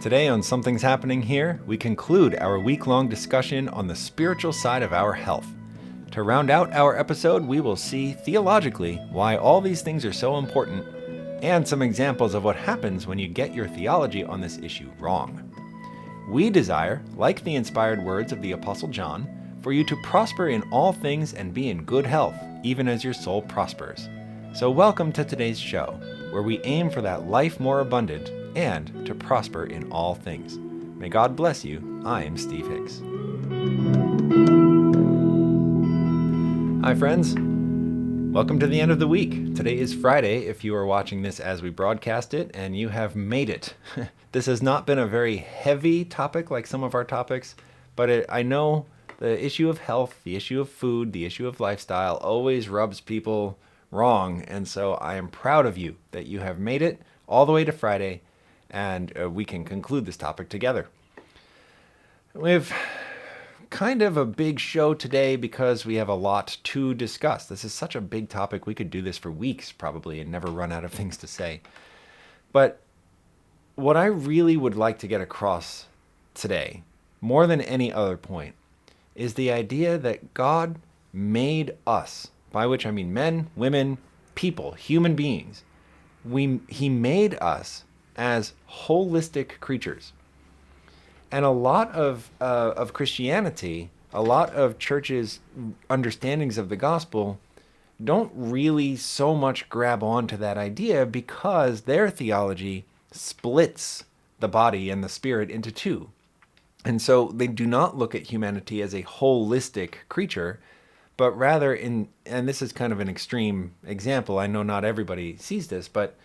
Today on Something's Happening Here, we conclude our week-long discussion on the spiritual side of our health. To round out our episode, we will see theologically why all these things are so important and some examples of what happens when you get your theology on this issue wrong. We desire, like the inspired words of the Apostle John, for you to prosper in all things and be in good health, even as your soul prospers. So welcome to today's show, where we aim for that life more abundant and to prosper in all things. May God bless you. I'm Steve Hicks. Hi friends. Welcome to the end of the week. Today is Friday if you are watching this as we broadcast it, and you have made it. This has not been a very heavy topic like some of our topics, but I know the issue of health, the issue of food, the issue of lifestyle always rubs people wrong, and so I am proud of you that you have made it all the way to Friday, and we can conclude this topic together. We have kind of a big show today because we have a lot to discuss. This is such a big topic. We could do this for weeks probably and never run out of things to say. But what I really would like to get across today, more than any other point, is the idea that God made us, by which I mean men, women, people, human beings. He made us as holistic creatures. And a lot of Christianity, a lot of churches' understandings of the gospel don't really so much grab onto that idea because their theology splits the body and the spirit into two. And so they do not look at humanity as a holistic creature, but rather and this is kind of an extreme example. I know not everybody sees this, but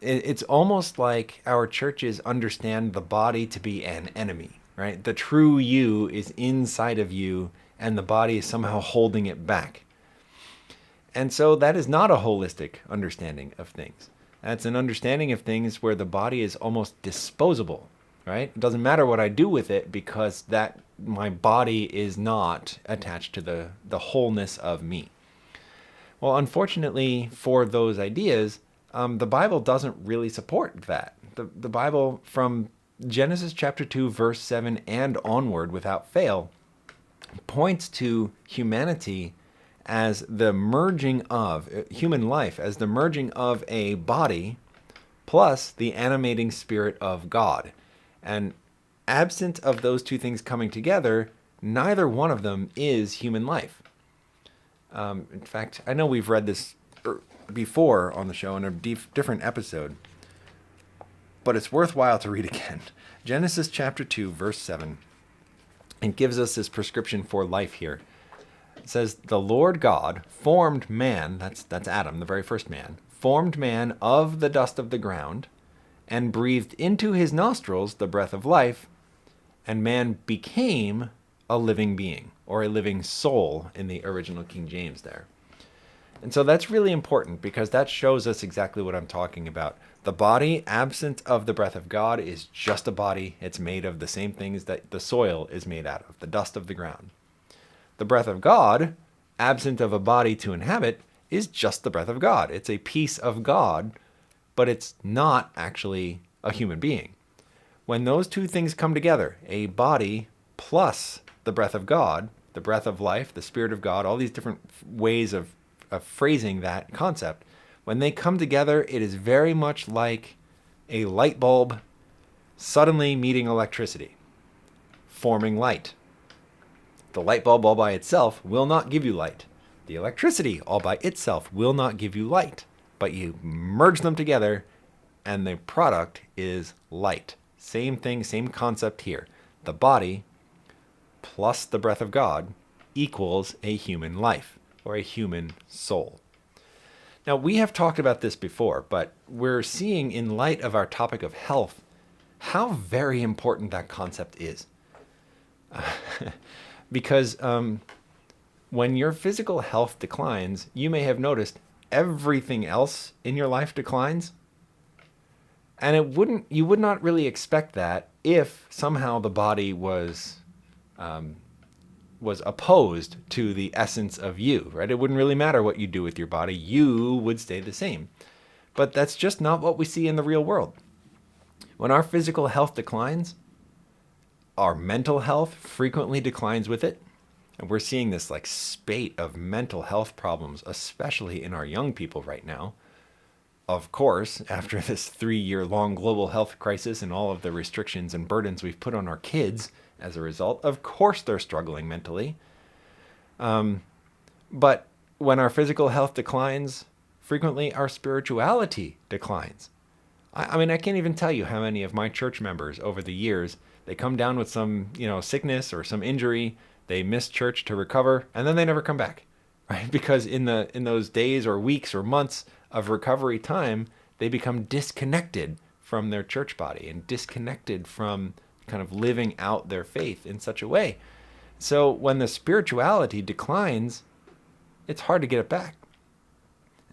it's almost like our churches understand the body to be an enemy, right? The true you is inside of you, and the body is somehow holding it back. And so that is not a holistic understanding of things. That's an understanding of things where the body is almost disposable, right? It doesn't matter what I do with it because that my body is not attached to the wholeness of me. Well, unfortunately for those ideas, the Bible doesn't really support that. The Bible, from Genesis chapter 2, verse 7 and onward, without fail, points to humanity as the merging of, human life as the merging of a body plus the animating spirit of God. And absent of those two things coming together, neither one of them is human life. In fact, I know we've read this before on the show in a different episode, but it's worthwhile to read again. Genesis chapter 2, verse 7. It gives us this prescription for life here. It says, "The Lord God formed man," that's Adam, the very first man, "formed man of the dust of the ground and breathed into his nostrils the breath of life, and man became a living being," or a living soul in the original King James there. And so that's really important because that shows us exactly what I'm talking about. The body, absent of the breath of God, is just a body. It's made of the same things that the soil is made out of, the dust of the ground. The breath of God, absent of a body to inhabit, is just the breath of God. It's a piece of God, but it's not actually a human being. When those two things come together, a body plus the breath of God, the breath of life, the Spirit of God, all these different ways of phrasing that concept, when they come together, it is very much like a light bulb suddenly meeting electricity, forming light. The light bulb all by itself will not give you light. The electricity all by itself will not give you light, but you merge them together and the product is light. Same thing, same concept here. The body plus the breath of God equals a human life, or a human soul. Now, we have talked about this before, but we're seeing in light of our topic of health how very important that concept is. Because when your physical health declines, you may have noticed everything else in your life declines. And you would not really expect that if somehow the body was opposed to the essence of you, right? It wouldn't really matter what you do with your body. You would stay the same. But that's just not what we see in the real world. When our physical health declines, our mental health frequently declines with it. And we're seeing this like spate of mental health problems, especially in our young people right now. Of course, after this 3-year-long global health crisis and all of the restrictions and burdens we've put on our kids as a result, of course they're struggling mentally. But when our physical health declines, frequently our spirituality declines. I mean, I can't even tell you how many of my church members over the years, they come down with some, sickness or some injury, they miss church to recover, and then they never come back, right? Because in those days or weeks or months of recovery time, they become disconnected from their church body and disconnected from kind of living out their faith in such a way. So when the spirituality declines, it's hard to get it back.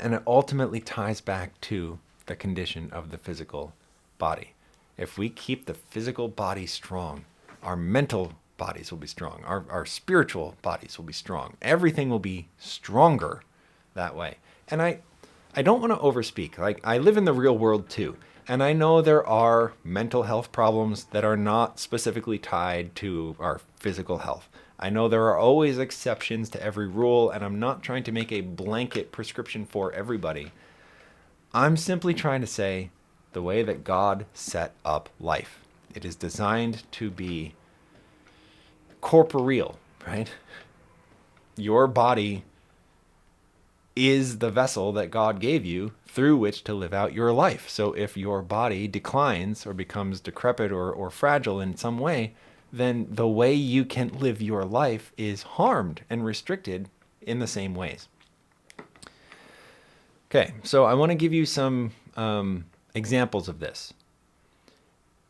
And it ultimately ties back to the condition of the physical body. If we keep the physical body strong, our mental bodies will be strong. Our spiritual bodies will be strong. Everything will be stronger that way. And I don't want to overspeak. Like, I live in the real world too. And I know there are mental health problems that are not specifically tied to our physical health. I know there are always exceptions to every rule, and I'm not trying to make a blanket prescription for everybody. I'm simply trying to say the way that God set up life. It is designed to be corporeal, right? Your body is the vessel that God gave you through which to live out your life. So if your body declines or becomes decrepit or fragile in some way, then the way you can live your life is harmed and restricted in the same ways. Okay, so I want to give you some examples of this.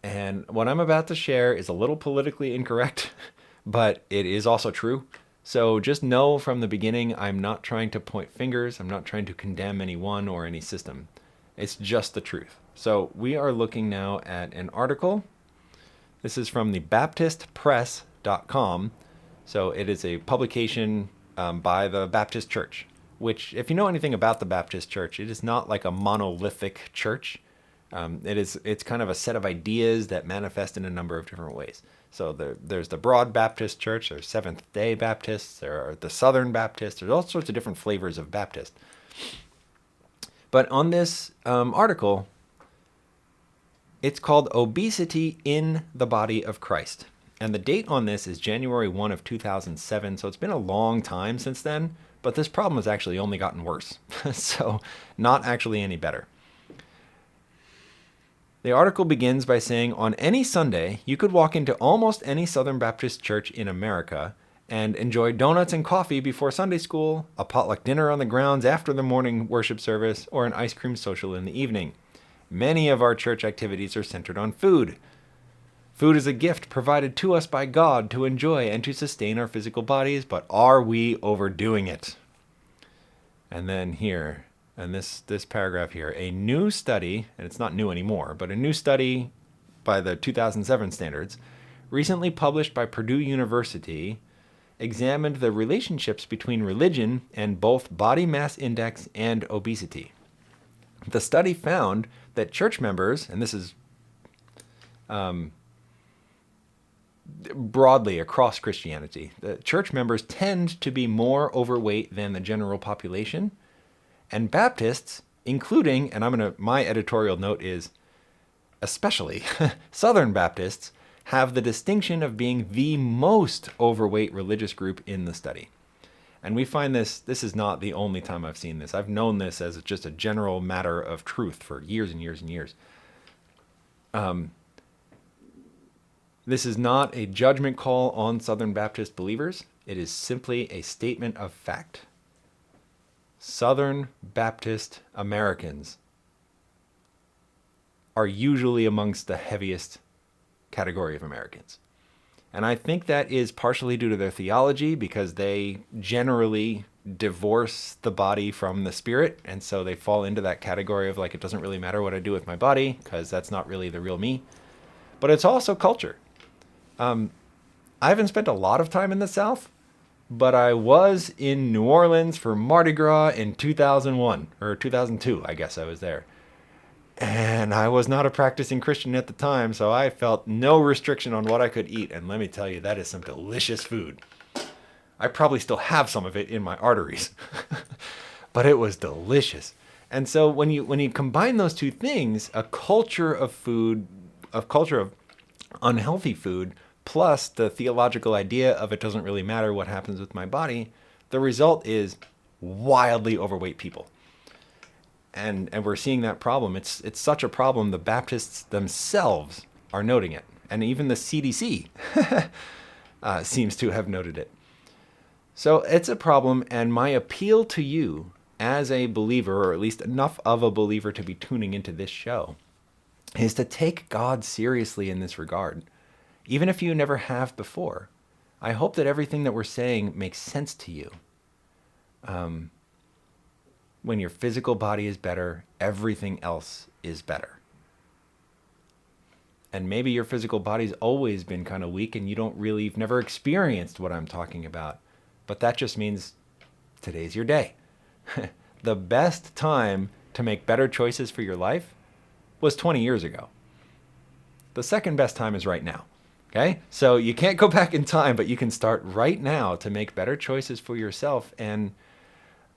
And what I'm about to share is a little politically incorrect, but it is also true. So just know from the beginning, I'm not trying to point fingers. I'm not trying to condemn anyone or any system. It's just the truth. So we are looking now at an article. This is from the BaptistPress.com. So it is a publication by the Baptist Church, which, if you know anything about the Baptist Church, it is not like a monolithic church. It's kind of a set of ideas that manifest in a number of different ways. So there's the Broad Baptist Church, there's Seventh-day Baptists, there are the Southern Baptists, there's all sorts of different flavors of Baptist. But on this article, it's called Obesity in the Body of Christ. And the date on this is January 1 of 2007, so it's been a long time since then, but this problem has actually only gotten worse. So not actually any better. The article begins by saying, on any Sunday, you could walk into almost any Southern Baptist church in America and enjoy donuts and coffee before Sunday school, a potluck dinner on the grounds after the morning worship service, or an ice cream social in the evening. Many of our church activities are centered on food. Food is a gift provided to us by God to enjoy and to sustain our physical bodies, but are we overdoing it? And then here, and this paragraph here, a new study, and it's not new anymore, but a new study by the 2007 standards, recently published by Purdue University, examined the relationships between religion and both body mass index and obesity. The study found that church members, and this is broadly across Christianity, the church members tend to be more overweight than the general population. And Baptists, including, and my editorial note is especially Southern Baptists, have the distinction of being the most overweight religious group in the study. And we find this is not the only time I've seen this. I've known this as just a general matter of truth for years and years and years. This is not a judgment call on Southern Baptist believers. It is simply a statement of fact. Southern Baptist Americans are usually amongst the heaviest category of Americans. And I think that is partially due to their theology, because they generally divorce the body from the spirit. And so they fall into that category of like, it doesn't really matter what I do with my body because that's not really the real me. But it's also culture. I haven't spent a lot of time in the South, but I was in New Orleans for Mardi Gras in 2001 or 2002. I guess I was there. And I was not a practicing Christian at the time, so I felt no restriction on what I could eat. And let me tell you, that is some delicious food. I probably still have some of it in my arteries, but it was delicious. And so when you combine those two things, a culture of food, a culture of unhealthy food, plus the theological idea of it doesn't really matter what happens with my body, the result is wildly overweight people. And we're seeing that problem. It's such a problem, the Baptists themselves are noting it. And even the CDC seems to have noted it. So it's a problem, and my appeal to you as a believer, or at least enough of a believer to be tuning into this show, is to take God seriously in this regard, even if you never have before. I hope that everything that we're saying makes sense to you. When your physical body is better, everything else is better. And maybe your physical body's always been kind of weak and you've never experienced what I'm talking about. But that just means today's your day. The best time to make better choices for your life was 20 years ago. The second best time is right now. Okay? So you can't go back in time, but you can start right now to make better choices for yourself. And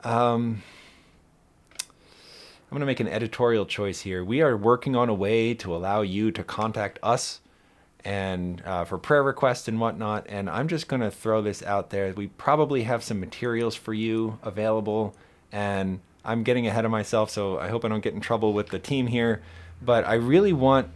I'm going to make an editorial choice here. We are working on a way to allow you to contact us and for prayer requests and whatnot. And I'm just going to throw this out there. We probably have some materials for you available, and I'm getting ahead of myself, so I hope I don't get in trouble with the team here. But I really want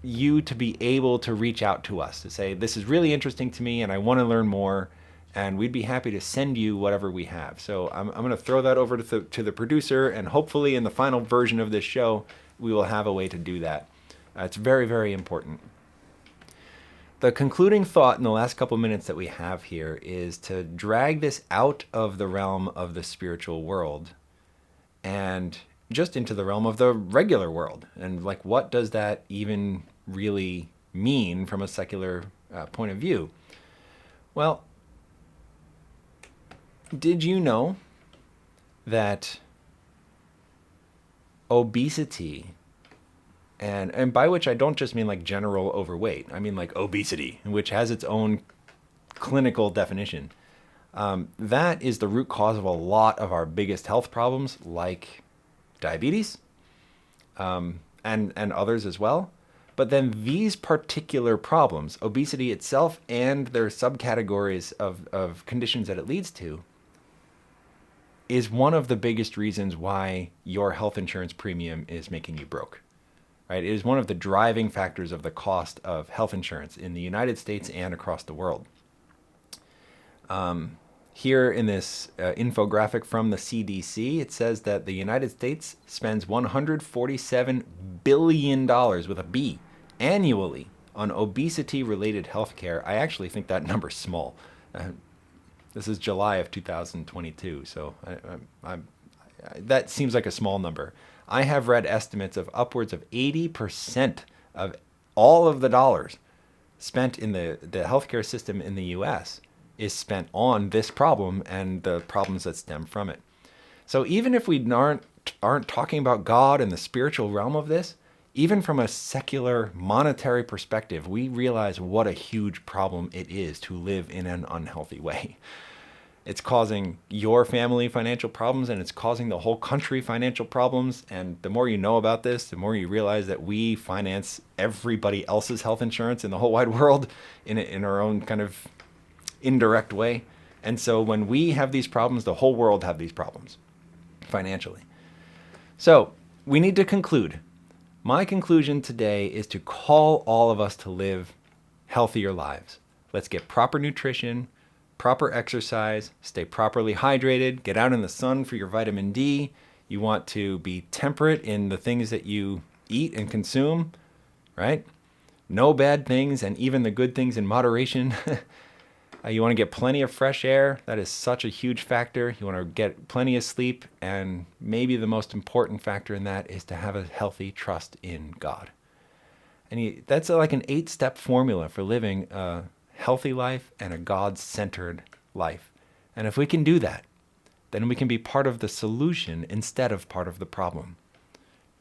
you to be able to reach out to us to say, this is really interesting to me and I want to learn more. And we'd be happy to send you whatever we have. So I'm going to throw that over to the producer, and hopefully in the final version of this show, we will have a way to do that. It's very, very important. The concluding thought in the last couple minutes that we have here is to drag this out of the realm of the spiritual world and just into the realm of the regular world. And like, what does that even really mean from a secular point of view? Well, did you know that obesity, and by which I don't just mean like general overweight, I mean like obesity, which has its own clinical definition, that is the root cause of a lot of our biggest health problems, like diabetes, and others as well. But then these particular problems, obesity itself and their subcategories of conditions that it leads to, is one of the biggest reasons why your health insurance premium is making you broke, right? It is one of the driving factors of the cost of health insurance in the United States and across the world. Here in this infographic from the CDC, it says that the United States spends $147 billion with a B annually on obesity-related healthcare. I actually think that number's small. This is July of 2022, so that seems like a small number. I have read estimates of upwards of 80% of all of the dollars spent in the healthcare system in the U.S. is spent on this problem and the problems that stem from it. So even if we aren't talking about God and the spiritual realm of this, even from a secular monetary perspective, we realize what a huge problem it is to live in an unhealthy way. It's causing your family financial problems, and it's causing the whole country financial problems. And the more you know about this, the more you realize that we finance everybody else's health insurance in the whole wide world in our own kind of indirect way. And so when we have these problems, the whole world have these problems financially. So we need to conclude. My conclusion today is to call all of us to live healthier lives. Let's get proper nutrition, proper exercise, stay properly hydrated, get out in the sun for your vitamin D. You want to be temperate in the things that you eat and consume, right? No bad things, and even the good things in moderation. You want to get plenty of fresh air. That is such a huge factor. You want to get plenty of sleep. And maybe the most important factor in that is to have a healthy trust in God. And that's like an 8-step formula for living a healthy life and a God-centered life. And if we can do that, then we can be part of the solution instead of part of the problem.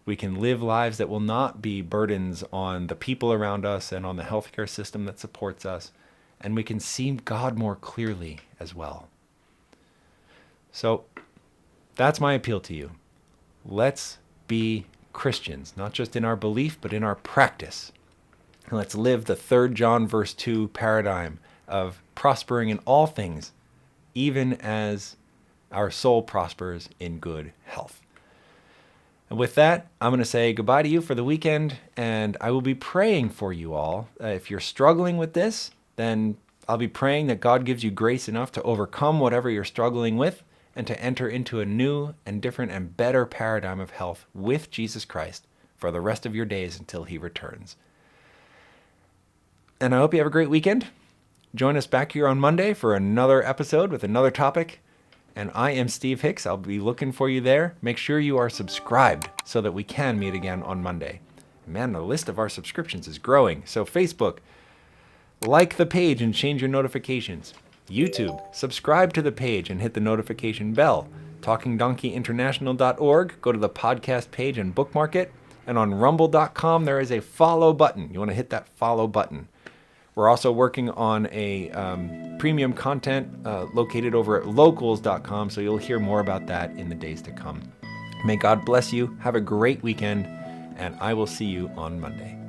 We can live lives that will not be burdens on the people around us and on the healthcare system that supports us. And we can see God more clearly as well. So that's my appeal to you. Let's be Christians, not just in our belief, but in our practice. And let's live the 3 John verse 2 paradigm of prospering in all things, even as our soul prospers in good health. And with that, I'm going to say goodbye to you for the weekend, and I will be praying for you all. If you're struggling with this, then I'll be praying that God gives you grace enough to overcome whatever you're struggling with and to enter into a new and different and better paradigm of health with Jesus Christ for the rest of your days until he returns. And I hope you have a great weekend. Join us back here on Monday for another episode with another topic. And I am Steve Hicks. I'll be looking for you there. Make sure you are subscribed so that we can meet again on Monday. Man, the list of our subscriptions is growing. So Facebook, like the page and change your notifications. YouTube, subscribe to the page and hit the notification bell. TalkingDonkeyInternational.org, go to the podcast page and bookmark it. And on rumble.com, there is a follow button. You want to hit that follow button. We're also working on a premium content located over at locals.com, so you'll hear more about that in the days to come. May God bless you. Have a great weekend, and I will see you on Monday.